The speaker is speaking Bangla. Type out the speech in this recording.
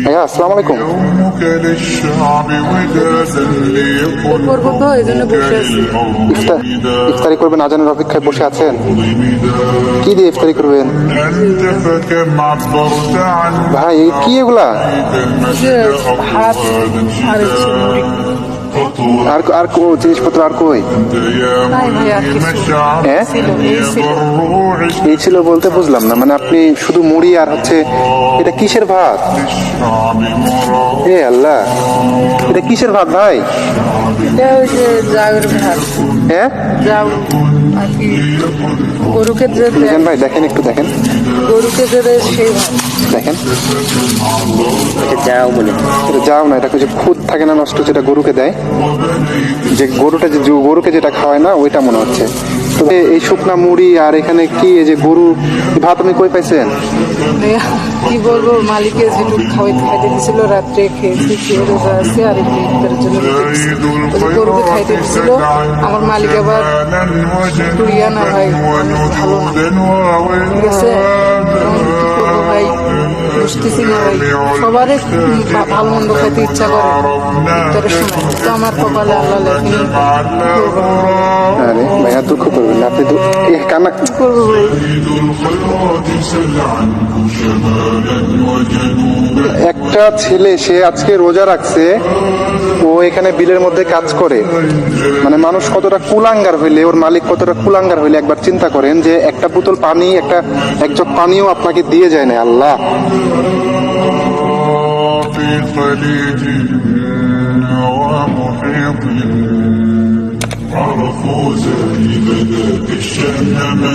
ভাইয়া আসসালামু আলাইকুম। করবো তো এই জন্য বসে আছি। ইফতারি করবেন, আজানের অপেক্ষায় বসে আছেন। কি দিয়ে ইফতারি করবেন ভাই? কি এগুলা? যে ভাত আর হচ্ছে মুড়ি। আর আর জিনিসপত্র আর কই? নাই ভাই, আর কিছু হ্যাঁ, ছিল, এই ছিল। এই ছিল বলতে বুঝলাম না, মানে আপনি শুধু মুড়ি আর হচ্ছে, এটা কিসের ভাত? এ আল্লাহ, এটা কিসের ভাত ভাই? এটা ওই যে জাউর ভাত। হ্যাঁ, জাউ আর কি, গরুকে যে দেয়, দেখেন ভাই, দেখেন একটু দেখেন, গরুকে যে দেয় সেই ভাত। দেখেন যাও বলে এটা যাও না, এটা যে খুদ থাকে না নষ্ট, যেটা গরুকে দেয়, যে গরুটা যে গরুকে যেটা খাওয়ায় না, ওইটা মনে হচ্ছে। তবে এই শুকনা মুড়ি আর এখানে কি এই যে গরু ভাত আপনি কই পাইছেন? কি বলবো, মালিকে যেটুকু খাইতে দিছিল রাত্রে খেয়েছি, খেয়ে রোজা আছে আর একটু ইফতারের জন্য রেখে দিছি। ওই যে গরুকে খাইতে দিছিল, আমার মালিক আবার টুরিয়া না ভাই, ভালো না, ঠিক আছে। এখন কি করবো ভাই, বুঝতেছি না ভাই। সবারই ভালো মন্দ খাইতে ইচ্ছা করে ইফতারের সময়, তো আমার কপালে আল্লাহ লেখেনি। আরে ভাইয়া দুঃখ করবেন না, আপনি কান্না কি করবো ভাই? একটা ছেলে, সে আজকে রোজা রাখছে, ও এখানে বিলের মধ্যে কাজ করে। মানে মানুষ কতটা কুলাঙ্গার হইলে, ওর মালিক কতটা কুলাঙ্গার হইলে একবার চিন্তা করেন, যে একটা বোতল পানি, এক জগ পানিও আপনাকে দিয়ে যায় না। আল্লাহ,